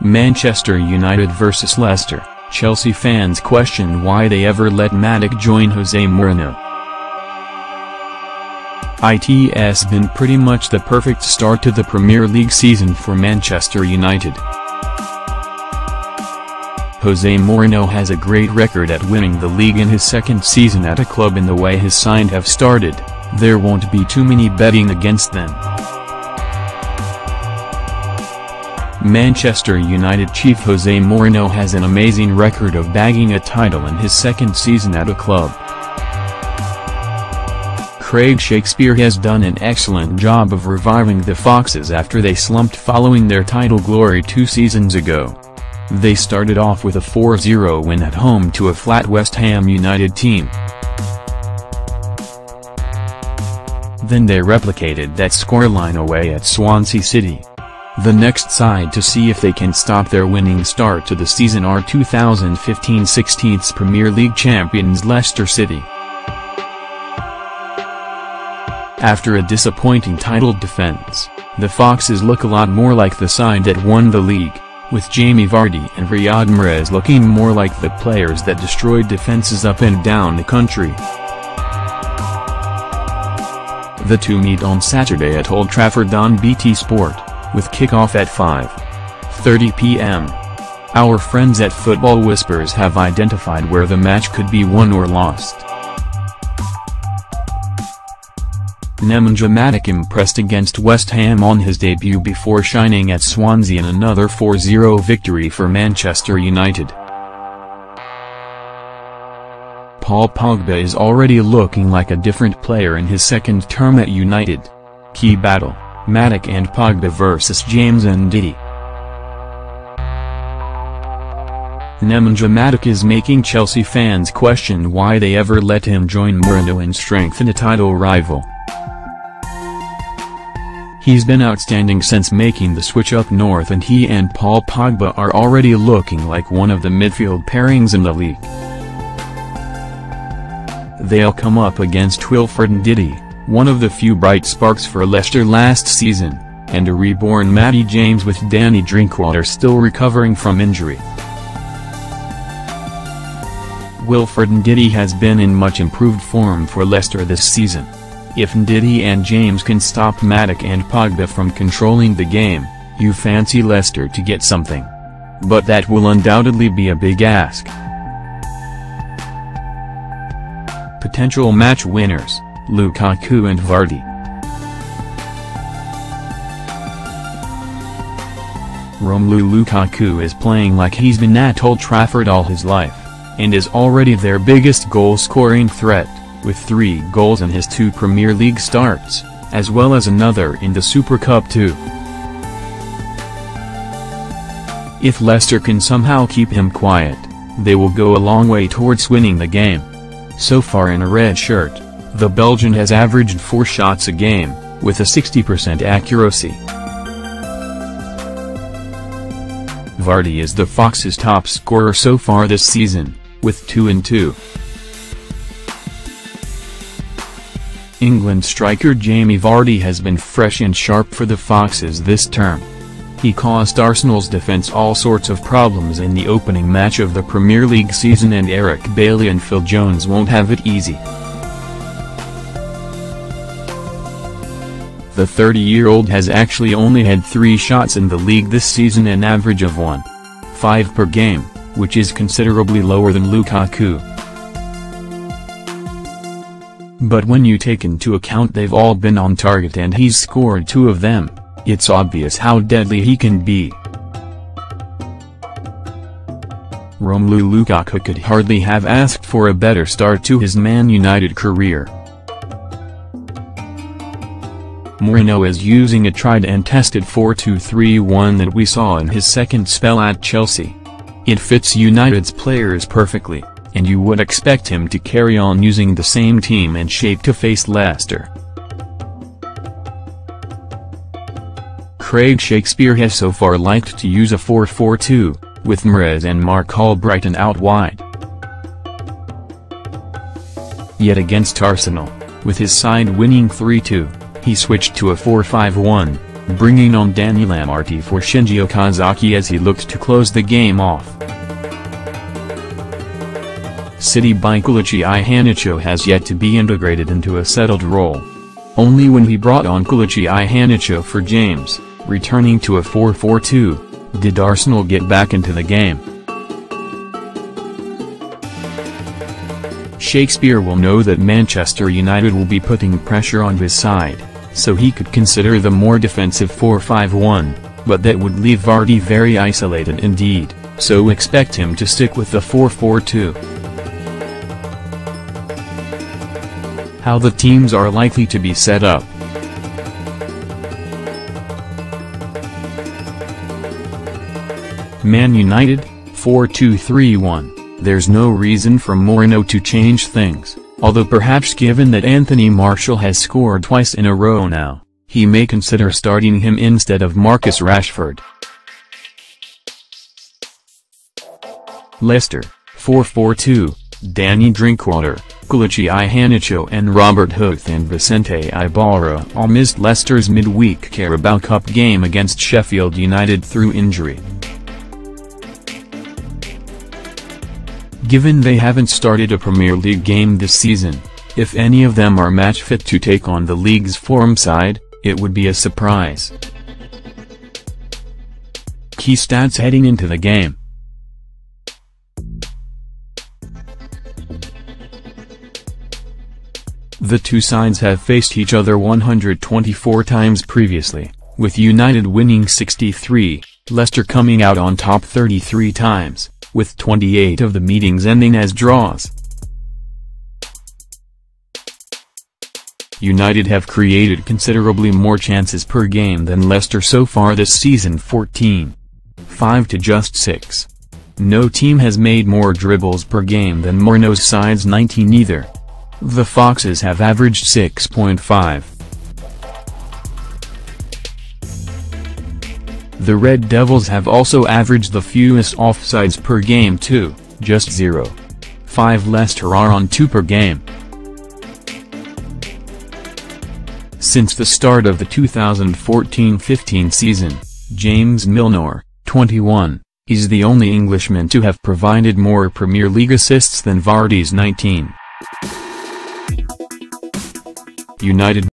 Manchester United vs Leicester. Chelsea fans question why they ever let Matic join Jose Mourinho. It's been pretty much the perfect start to the Premier League season for Manchester United. Jose Mourinho has a great record at winning the league in his second season at a club, and the way his side have started, there won't be too many betting against them. Manchester United chief Jose Mourinho has an amazing record of bagging a title in his second season at a club. Craig Shakespeare has done an excellent job of reviving the Foxes after they slumped following their title glory 2 seasons ago. They started off with a 4-0 win at home to a flat West Ham United team. Then they replicated that scoreline away at Swansea City. The next side to see if they can stop their winning start to the season are 2015-16 Premier League champions Leicester City. After a disappointing title defense, the Foxes look a lot more like the side that won the league, with Jamie Vardy and Riyad Mahrez looking more like the players that destroyed defenses up and down the country. The two meet on Saturday at Old Trafford on BT Sport, with kickoff at 5:30 p.m. Our friends at Football Whispers have identified where the match could be won or lost. Nemanja Matic impressed against West Ham on his debut before shining at Swansea in another 4-0 victory for Manchester United. Paul Pogba is already looking like a different player in his second term at United. Key battle: Matic and Pogba vs James and Didi. Nemanja Matic is making Chelsea fans question why they ever let him join Mourinho and strengthen a title rival. He's been outstanding since making the switch up north, and he and Paul Pogba are already looking like one of the midfield pairings in the league. They'll come up against Wilfred Ndidi, one of the few bright sparks for Leicester last season, and a reborn Matty James, with Danny Drinkwater still recovering from injury. Wilfred Ndidi has been in much improved form for Leicester this season. If Ndidi and James can stop Matic and Pogba from controlling the game, you fancy Leicester to get something. But that will undoubtedly be a big ask. Potential match winners: Lukaku and Vardy. Romelu Lukaku is playing like he's been at Old Trafford all his life, and is already their biggest goal-scoring threat, with 3 goals in his 2 Premier League starts, as well as another in the Super Cup too. If Leicester can somehow keep him quiet, they will go a long way towards winning the game. So far in a red shirt, the Belgian has averaged 4 shots a game, with a 60% accuracy. Vardy is the Foxes' top scorer so far this season, with 2 and 2. England striker Jamie Vardy has been fresh and sharp for the Foxes this term. He caused Arsenal's defence all sorts of problems in the opening match of the Premier League season, and Eric Bailly and Phil Jones won't have it easy. The 30-year-old has actually only had 3 shots in the league this season, an average of 1.5 per game, which is considerably lower than Lukaku. But when you take into account they've all been on target and he's scored 2 of them, it's obvious how deadly he can be. Romelu Lukaku could hardly have asked for a better start to his Man United career. Mourinho is using a tried and tested 4-2-3-1 that we saw in his second spell at Chelsea. It fits United's players perfectly, and you would expect him to carry on using the same team and shape to face Leicester. Craig Shakespeare has so far liked to use a 4-4-2, with Mahrez and Mark Albrighton out wide. Yet against Arsenal, with his side winning 3-2, he switched to a 4-5-1, bringing on Danny Lamarty for Shinji Okazaki as he looked to close the game off. City by Kelechi Iheanacho has yet to be integrated into a settled role. Only when he brought on Kelechi Iheanacho for James, returning to a 4-4-2, did Arsenal get back into the game. Shakespeare will know that Manchester United will be putting pressure on his side, so he could consider the more defensive 4-5-1, but that would leave Vardy very isolated indeed, so expect him to stick with the 4-4-2. How the teams are likely to be set up. Man United, 4-2-3-1. There's no reason for Mourinho to change things, although perhaps given that Anthony Martial has scored twice in a row now, he may consider starting him instead of Marcus Rashford. Leicester, 4-4-2, Danny Drinkwater, Kelechi Iheanacho and Robert Huth and Vicente Ibarra all missed Leicester's midweek Carabao Cup game against Sheffield United through injury. Given they haven't started a Premier League game this season, if any of them are match fit to take on the league's form side, it would be a surprise. Key stats heading into the game. The two sides have faced each other 124 times previously, with United winning 63, Leicester coming out on top 33 times, with 28 of the meetings ending as draws. United have created considerably more chances per game than Leicester so far this season, 14. 5 to just 6. No team has made more dribbles per game than Mourinho's side's 19 either. The Foxes have averaged 6.5. The Red Devils have also averaged the fewest offsides per game too, just 0.5. Leicester are on 2 per game. Since the start of the 2014-15 season, James Milner, 21, is the only Englishman to have provided more Premier League assists than Vardy's 19. United